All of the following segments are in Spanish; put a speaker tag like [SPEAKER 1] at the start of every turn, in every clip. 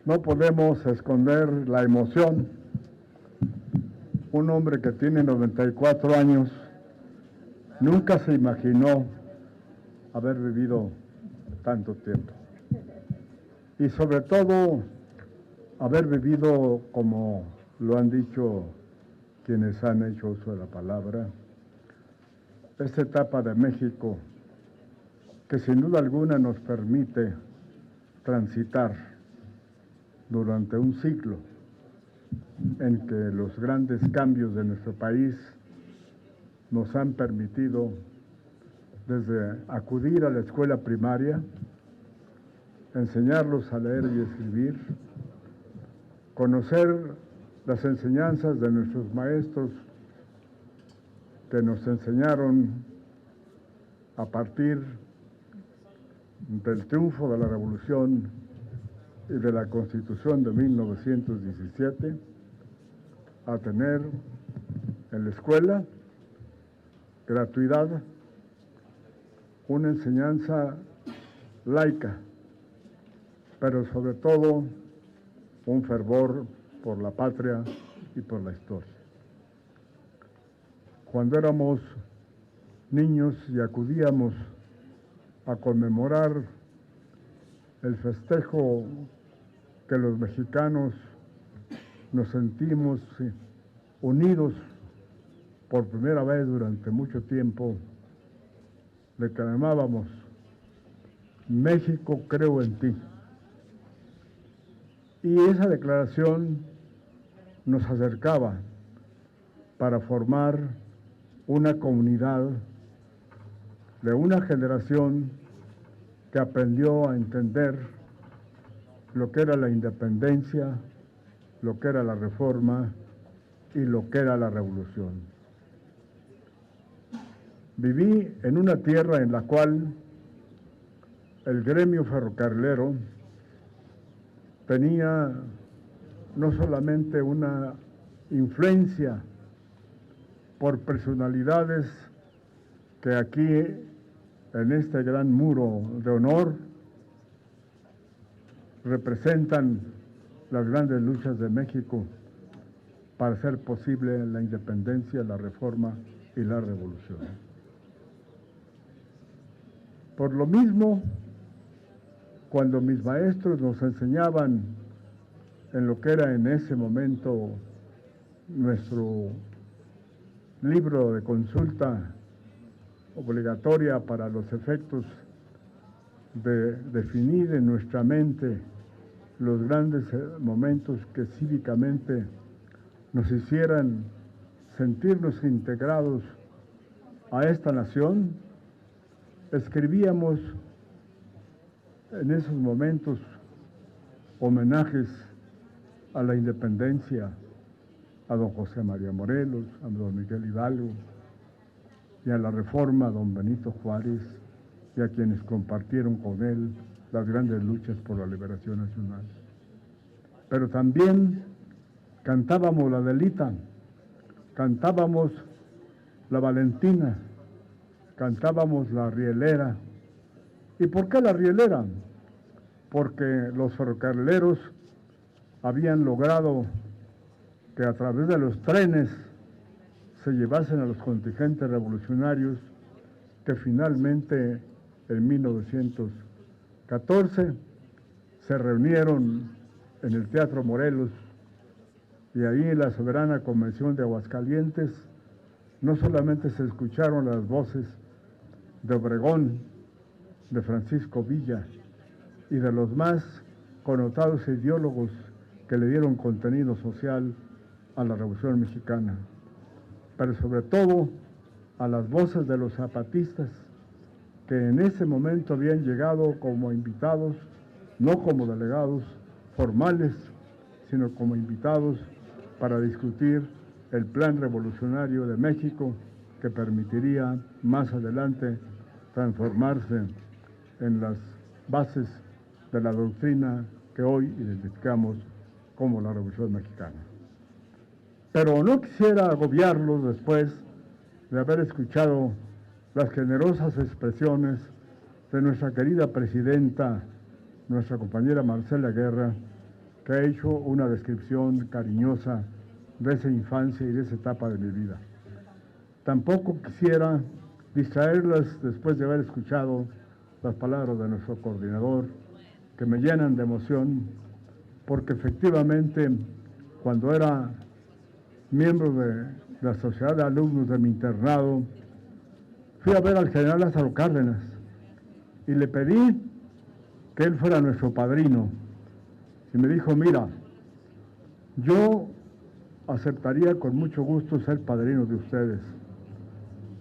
[SPEAKER 1] No podemos esconder la emoción. Un hombre que tiene 94 años nunca se imaginó haber vivido tanto tiempo. Y sobre todo, haber vivido, como lo han dicho quienes han hecho uso de la palabra, esta etapa de México que sin duda alguna nos permite transitar durante un ciclo en que los grandes cambios de nuestro país nos han permitido desde acudir a la escuela primaria, enseñarlos a leer y escribir, conocer las enseñanzas de nuestros maestros que nos enseñaron a partir del triunfo de la Revolución y de la Constitución de 1917, a tener en la escuela gratuidad, una enseñanza laica, pero sobre todo un fervor por la patria y por la historia. Cuando éramos niños y acudíamos a conmemorar el festejo que los mexicanos nos sentimos unidos por primera vez durante mucho tiempo, declamábamos: México, creo en ti. Y esa declaración nos acercaba para formar una comunidad de una generación que aprendió a entender lo que era la independencia, lo que era la reforma y lo que era la revolución. Viví en una tierra en la cual el gremio ferrocarrilero tenía no solamente una influencia por personalidades que aquí en este gran muro de honor representan las grandes luchas de México para hacer posible la independencia, la reforma y la revolución. Por lo mismo, cuando mis maestros nos enseñaban en lo que era en ese momento nuestro libro de consulta obligatoria para los efectos de definir en nuestra mente los grandes momentos que cívicamente nos hicieran sentirnos integrados a esta nación, escribíamos en esos momentos homenajes a la independencia, a don José María Morelos, a don Miguel Hidalgo y a la reforma a don Benito Juárez y a quienes compartieron con él las grandes luchas por la liberación nacional. Pero también cantábamos la Adelita, cantábamos la Valentina, cantábamos la Rielera. ¿Y por qué la Rielera? Porque los ferrocarrileros habían logrado que a través de los trenes se llevasen a los contingentes revolucionarios que finalmente en 1914 se reunieron en el Teatro Morelos, y ahí en la Soberana Convención de Aguascalientes no solamente se escucharon las voces de Obregón, de Francisco Villa y de los más connotados ideólogos que le dieron contenido social a la Revolución Mexicana, pero sobre todo a las voces de los zapatistas que en ese momento habían llegado como invitados, no como delegados formales, sino como invitados para discutir el plan revolucionario de México que permitiría más adelante transformarse en las bases de la doctrina que hoy identificamos como la Revolución Mexicana. Pero no quisiera agobiarlos después de haber escuchado las generosas expresiones de nuestra querida presidenta, nuestra compañera Marcela Guerra, que ha hecho una descripción cariñosa de esa infancia y de esa etapa de mi vida. Tampoco quisiera distraerlas después de haber escuchado las palabras de nuestro coordinador, que me llenan de emoción, porque efectivamente, cuando era miembro de la Sociedad de Alumnos de mi internado, fui a ver al general Lázaro Cárdenas y le pedí que él fuera nuestro padrino. Y me dijo, mira, yo aceptaría con mucho gusto ser padrino de ustedes,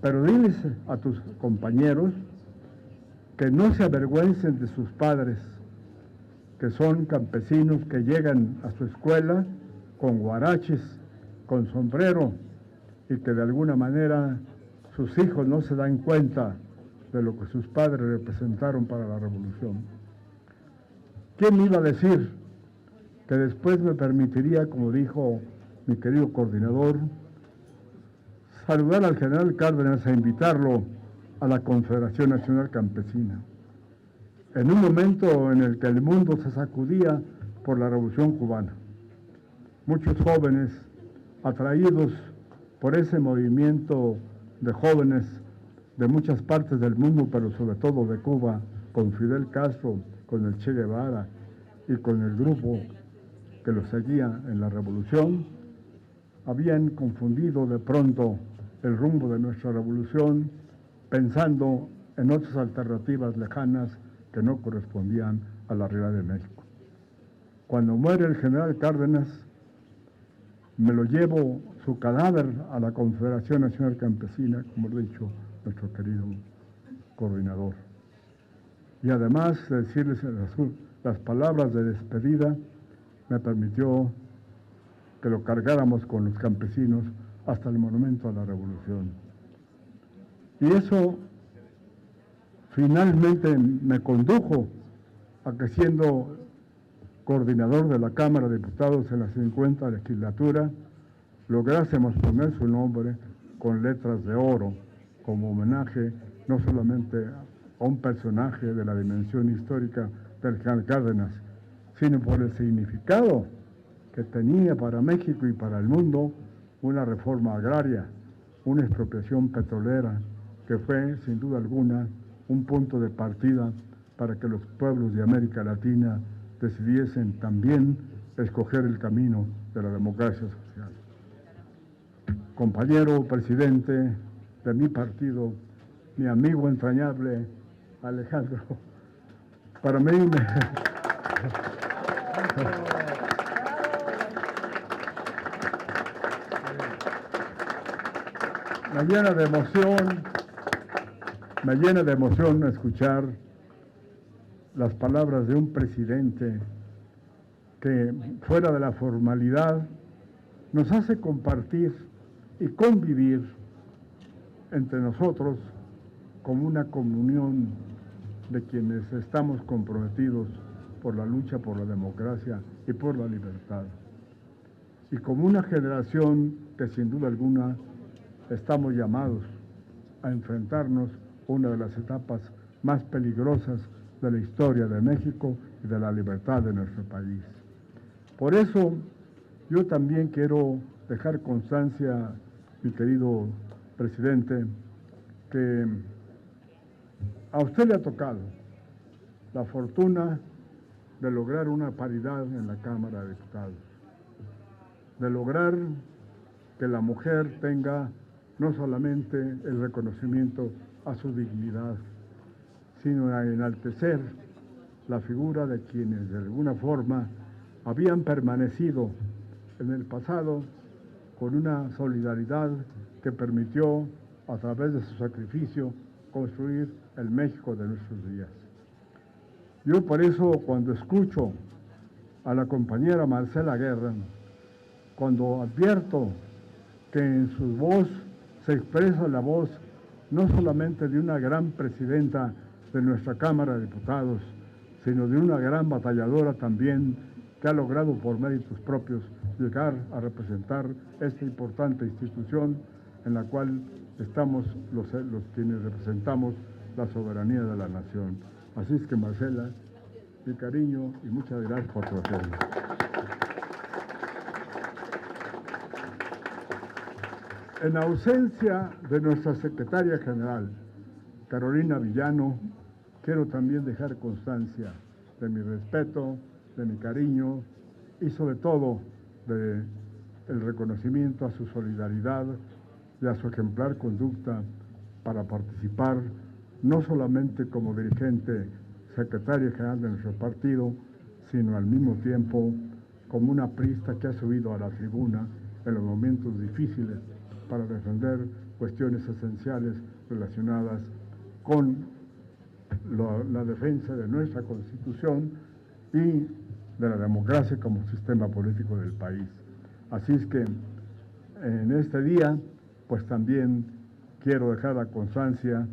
[SPEAKER 1] pero diles a tus compañeros que no se avergüencen de sus padres, que son campesinos que llegan a su escuela con guaraches, con sombrero, y que de alguna manera sus hijos no se dan cuenta de lo que sus padres representaron para la revolución. ¿Quién me iba a decir que después me permitiría, como dijo mi querido coordinador, saludar al general Cárdenas e invitarlo a la Confederación Nacional Campesina? En un momento en el que el mundo se sacudía por la Revolución Cubana. Muchos jóvenes, atraídos por ese movimiento de jóvenes de muchas partes del mundo, pero sobre todo de Cuba, con Fidel Castro, con el Che Guevara y con el grupo que lo seguía en la revolución, habían confundido de pronto el rumbo de nuestra revolución, pensando en otras alternativas lejanas que no correspondían a la realidad de México. Cuando muere el general Cárdenas, me lo llevo su cadáver a la Confederación Nacional Campesina, como lo ha dicho nuestro querido coordinador. Y además de decirles las palabras de despedida, me permitió que lo cargáramos con los campesinos hasta el Monumento a la Revolución. Y eso finalmente me condujo a que, siendo coordinador de la Cámara de Diputados en la 50 legislatura, lográsemos poner su nombre con letras de oro como homenaje no solamente a un personaje de la dimensión histórica del general Cárdenas, sino por el significado que tenía para México y para el mundo una reforma agraria, una expropiación petrolera, que fue sin duda alguna un punto de partida para que los pueblos de América Latina decidiesen también escoger el camino de la democracia social. Compañero presidente de mi partido, mi amigo entrañable Alejandro, para mí me llena de emoción escuchar las palabras de un presidente que, fuera de la formalidad, nos hace compartir y convivir entre nosotros como una comunión de quienes estamos comprometidos por la lucha por la democracia y por la libertad. Y como una generación que sin duda alguna estamos llamados a enfrentarnos a una de las etapas más peligrosas de la historia de México y de la libertad de nuestro país. Por eso yo también quiero dejar constancia, mi querido presidente, que a usted le ha tocado la fortuna de lograr una paridad en la Cámara de Diputados, de lograr que la mujer tenga no solamente el reconocimiento a su dignidad, sino a enaltecer la figura de quienes de alguna forma habían permanecido en el pasado con una solidaridad que permitió, a través de su sacrificio, construir el México de nuestros días. Yo por eso, cuando escucho a la compañera Marcela Guerra, cuando advierto que en su voz se expresa la voz no solamente de una gran presidenta de nuestra Cámara de Diputados, sino de una gran batalladora también, que ha logrado por méritos propios llegar a representar esta importante institución en la cual estamos los quienes representamos la soberanía de la nación. Así es que, Marcela, mi cariño y muchas gracias por tu apoyo. En ausencia de nuestra secretaria general, Carolina Villano, quiero también dejar constancia de mi respeto, de mi cariño y sobre todo de el reconocimiento a su solidaridad y a su ejemplar conducta para participar no solamente como dirigente secretaria general de nuestro partido, sino al mismo tiempo como una priista que ha subido a la tribuna en los momentos difíciles para defender cuestiones esenciales relacionadas con la defensa de nuestra Constitución y de la democracia como sistema político del país. Así es que en este día, pues también quiero dejar la constancia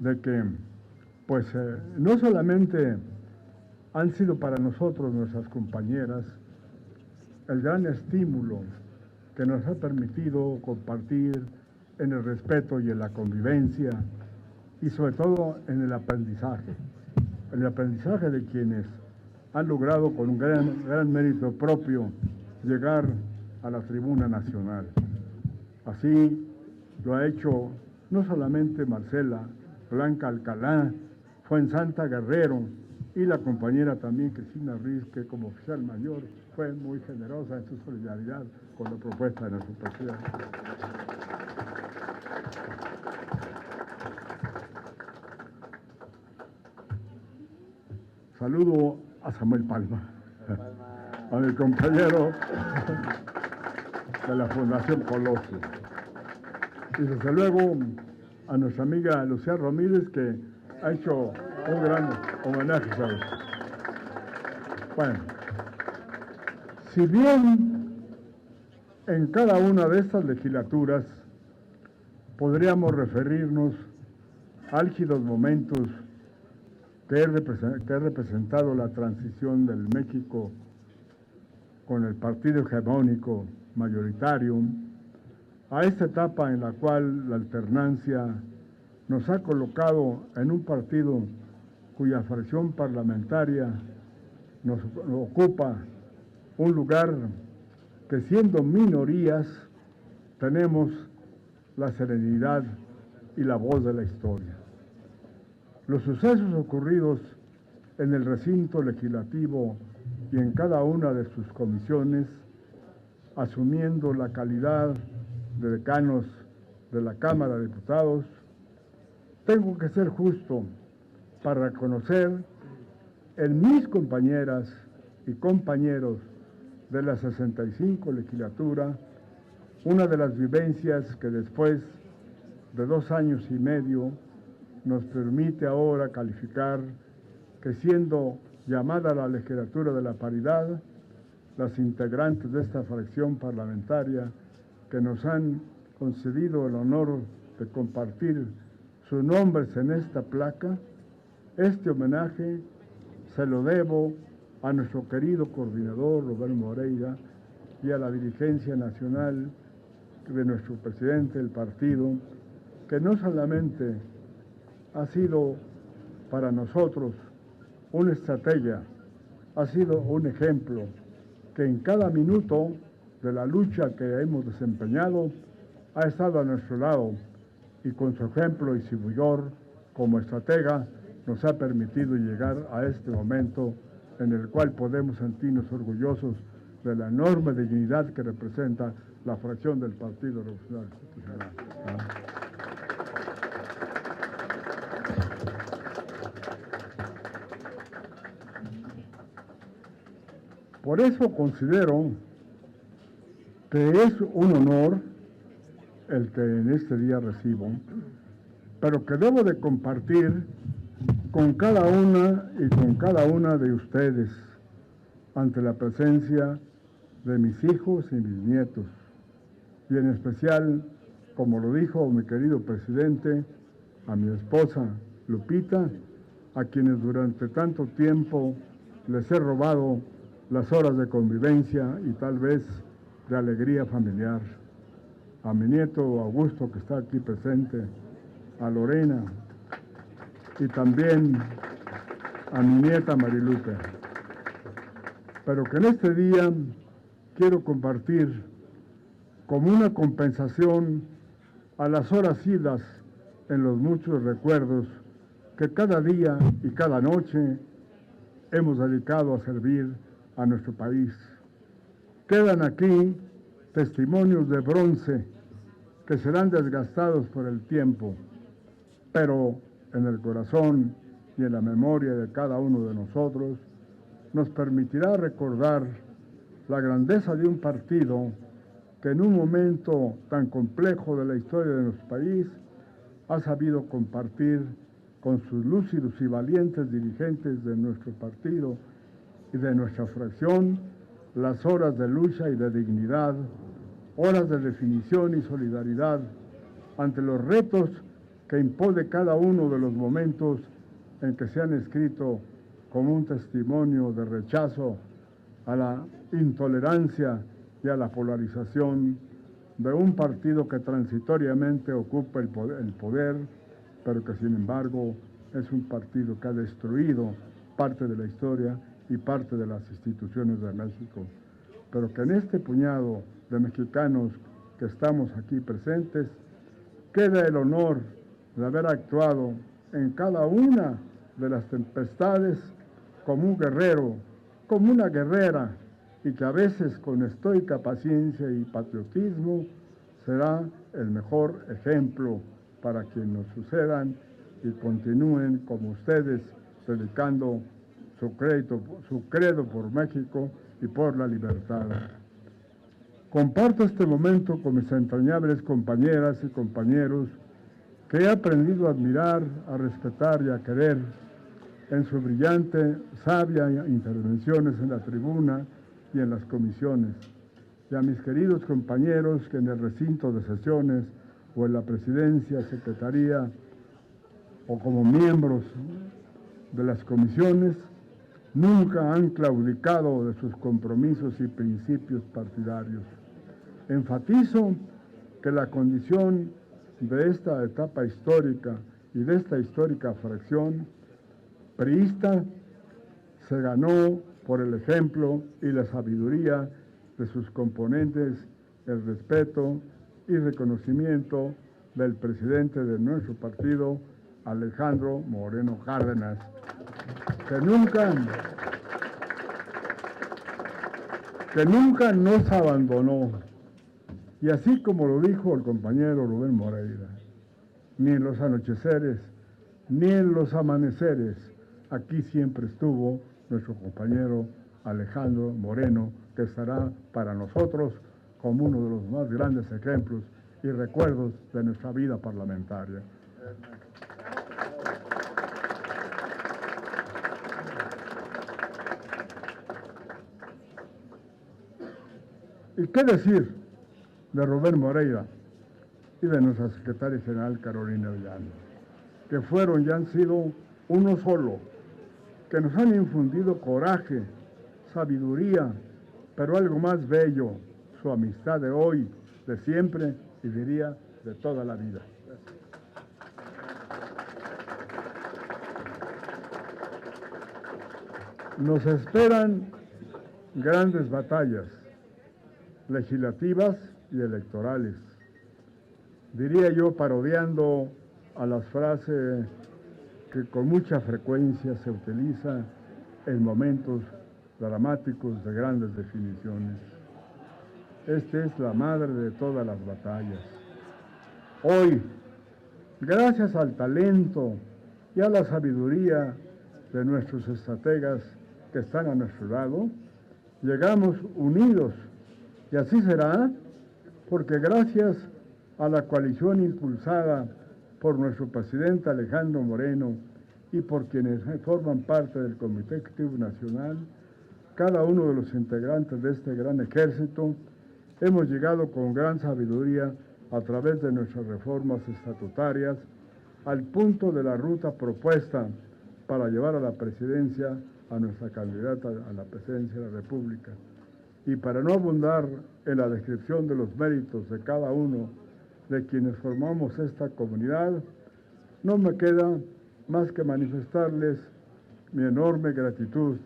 [SPEAKER 1] de que, pues no solamente han sido para nosotros, nuestras compañeras, el gran estímulo que nos ha permitido compartir en el respeto y en la convivencia y sobre todo en el aprendizaje de quienes han logrado con un gran mérito propio llegar a la tribuna nacional. Así lo ha hecho no solamente Marcela Blanca Alcalá, fue en Santa Guerrero, y la compañera también Cristina Riz, que como oficial mayor fue muy generosa en su solidaridad con la propuesta de nuestro presidente. Saludo a Samuel Palma, a mi compañero de la Fundación Colosio. Y desde luego a nuestra amiga Lucía Ramírez, que ha hecho un gran homenaje a él. Bueno, si bien en cada una de estas legislaturas podríamos referirnos a álgidos momentos que ha representado la transición del México con el partido hegemónico mayoritario, a esta etapa en la cual la alternancia nos ha colocado en un partido cuya fracción parlamentaria nos ocupa un lugar que, siendo minorías, tenemos la serenidad y la voz de la historia. Los sucesos ocurridos en el recinto legislativo y en cada una de sus comisiones, asumiendo la calidad de decanos de la Cámara de Diputados, tengo que ser justo para reconocer en mis compañeras y compañeros de la 65 legislatura una de las vivencias que después de 2 años y medio nos permite ahora calificar que, siendo llamada la legislatura de la paridad, las integrantes de esta fracción parlamentaria que nos han concedido el honor de compartir sus nombres en esta placa, este homenaje se lo debo a nuestro querido coordinador Rubén Moreira y a la dirigencia nacional de nuestro presidente del partido, que no solamente ha sido para nosotros una estrategia, ha sido un ejemplo que en cada minuto de la lucha que hemos desempeñado ha estado a nuestro lado y con su ejemplo y su vigor como estratega nos ha permitido llegar a este momento en el cual podemos sentirnos orgullosos de la enorme dignidad que representa la fracción del Partido Revolucionario Institucional. Por eso considero que es un honor el que en este día recibo, pero que debo de compartir con cada una y con cada una de ustedes ante la presencia de mis hijos y mis nietos, y en especial, como lo dijo mi querido presidente, a mi esposa Lupita, a quienes durante tanto tiempo les he robado las horas de convivencia y tal vez de alegría familiar, a mi nieto Augusto, que está aquí presente, a Lorena, y también a mi nieta Marilupe. Pero que en este día quiero compartir como una compensación a las horas idas en los muchos recuerdos que cada día y cada noche hemos dedicado a servir a nuestro país. Quedan aquí testimonios de bronce que serán desgastados por el tiempo, pero en el corazón y en la memoria de cada uno de nosotros nos permitirá recordar la grandeza de un partido que en un momento tan complejo de la historia de nuestro país ha sabido compartir con sus lúcidos y valientes dirigentes de nuestro partido y de nuestra fracción las horas de lucha y de dignidad, horas de definición y solidaridad ante los retos que impone cada uno de los momentos en que se han escrito como un testimonio de rechazo a la intolerancia y a la polarización de un partido que transitoriamente ocupa el poder, pero que sin embargo es un partido que ha destruido parte de la historia y parte de las instituciones de México, pero que en este puñado de mexicanos que estamos aquí presentes queda el honor de haber actuado en cada una de las tempestades como un guerrero, como una guerrera, y que a veces con estoica paciencia y patriotismo será el mejor ejemplo para quienes nos sucedan y continúen como ustedes dedicando su credo por México y por la libertad. Comparto este momento con mis entrañables compañeras y compañeros que he aprendido a admirar, a respetar y a querer en su brillante, sabia intervenciones en la tribuna y en las comisiones, y a mis queridos compañeros que en el recinto de sesiones o en la presidencia, secretaría o como miembros de las comisiones nunca han claudicado de sus compromisos y principios partidarios. Enfatizo que la condición de esta etapa histórica y de esta histórica fracción priista se ganó por el ejemplo y la sabiduría de sus componentes, el respeto y reconocimiento del presidente de nuestro partido, Alejandro Moreno Cárdenas, que nunca nos abandonó. Y así como lo dijo el compañero Rubén Moreira, ni en los anocheceres, ni en los amaneceres, aquí siempre estuvo nuestro compañero Alejandro Moreno, que estará para nosotros como uno de los más grandes ejemplos y recuerdos de nuestra vida parlamentaria. ¿Y qué decir de Rubén Moreira y de nuestra secretaria general Carolina Villano, que fueron y han sido uno solo, que nos han infundido coraje, sabiduría, pero algo más bello, su amistad de hoy, de siempre y diría de toda la vida? Nos esperan grandes batallas legislativas y electorales. Diría yo, parodiando a las frases que con mucha frecuencia se utiliza en momentos dramáticos de grandes definiciones. Esta es la madre de todas las batallas. Hoy, gracias al talento y a la sabiduría de nuestros estrategas que están a nuestro lado, llegamos unidos, y así será, porque gracias a la coalición impulsada por nuestro presidente Alejandro Moreno y por quienes forman parte del Comité Ejecutivo Nacional, cada uno de los integrantes de este gran ejército, hemos llegado con gran sabiduría a través de nuestras reformas estatutarias al punto de la ruta propuesta para llevar a la presidencia a nuestra candidata a la presidencia de la República. Y para no abundar en la descripción de los méritos de cada uno de quienes formamos esta comunidad, no me queda más que manifestarles mi enorme gratitud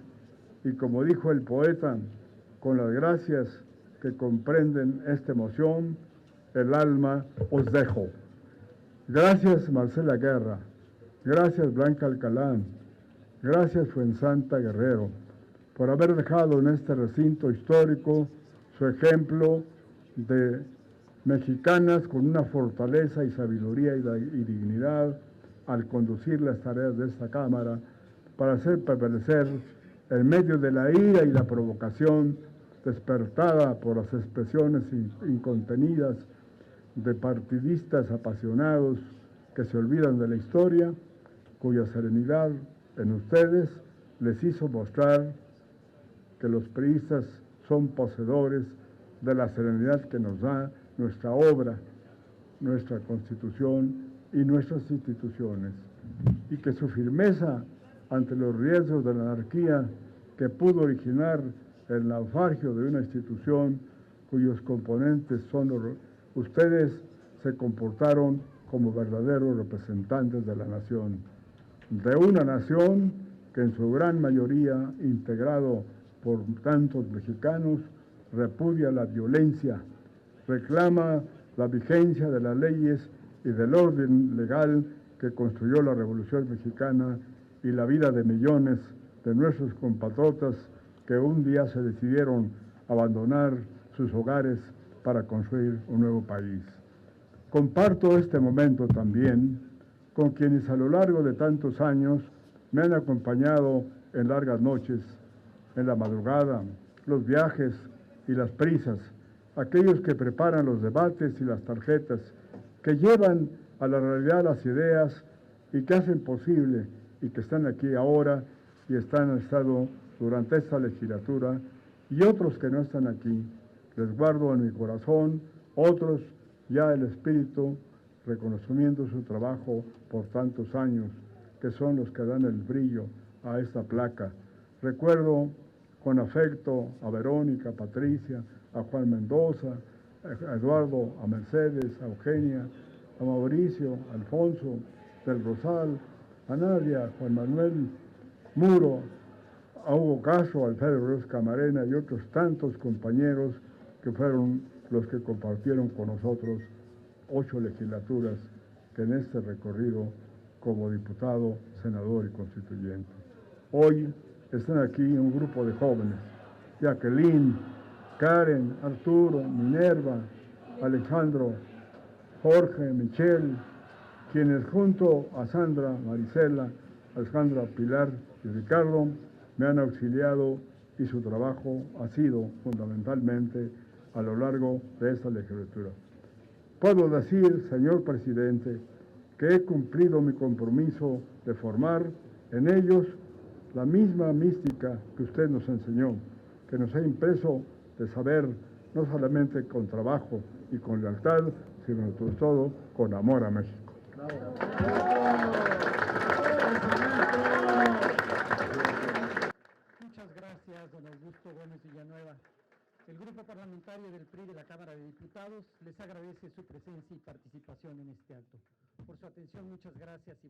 [SPEAKER 1] y, como dijo el poeta, con las gracias que comprenden esta emoción, el alma os dejo. Gracias Marcela Guerra, gracias Blanca Alcalán, gracias Fuensanta Guerrero, por haber dejado en este recinto histórico su ejemplo de mexicanas con una fortaleza y sabiduría y dignidad al conducir las tareas de esta Cámara para hacer prevalecer en medio de la ira y la provocación despertada por las expresiones incontenidas de partidistas apasionados que se olvidan de la historia, cuya serenidad en ustedes les hizo mostrar que los priistas son poseedores de la serenidad que nos da nuestra obra, nuestra Constitución y nuestras instituciones, y que su firmeza ante los riesgos de la anarquía que pudo originar el naufragio de una institución cuyos componentes son ustedes, se comportaron como verdaderos representantes de la nación, de una nación que en su gran mayoría, integrado por tantos mexicanos, repudia la violencia, reclama la vigencia de las leyes y del orden legal que construyó la Revolución Mexicana y la vida de millones de nuestros compatriotas que un día se decidieron abandonar sus hogares para construir un nuevo país. Comparto este momento también con quienes a lo largo de tantos años me han acompañado en largas noches, en la madrugada, los viajes y las prisas, aquellos que preparan los debates y las tarjetas, que llevan a la realidad las ideas y que hacen posible y que están aquí ahora y han estado durante esta legislatura, y otros que no están aquí. Les guardo en mi corazón, otros ya el espíritu, reconociendo su trabajo por tantos años, que son los que dan el brillo a esta placa. Recuerdo con afecto a Verónica, a Patricia, a Juan Mendoza, a Eduardo, a Mercedes, a Eugenia, a Mauricio, a Alfonso del Rosal, a Nadia, a Juan Manuel Muro, a Hugo Castro, a Alfredo Ríos Camarena y otros tantos compañeros que fueron los que compartieron con nosotros 8 legislaturas que en este recorrido como diputado, senador y constituyente. Hoy están aquí un grupo de jóvenes, Jacqueline, Karen, Arturo, Minerva, Alejandro, Jorge, Michelle, quienes junto a Sandra, Marisela, Alejandra, Pilar y Ricardo me han auxiliado y su trabajo ha sido fundamentalmente a lo largo de esta legislatura. Puedo decir, señor presidente, que he cumplido mi compromiso de formar en ellos la misma mística que usted nos enseñó, que nos ha impreso de saber, no solamente con trabajo y con lealtad, sino sobre todo con amor a México.
[SPEAKER 2] Muchas gracias, don Augusto Gómez Villanueva. El Grupo Parlamentario del PRI de la Cámara de Diputados les agradece su presencia y participación en este acto. Por su atención, muchas gracias y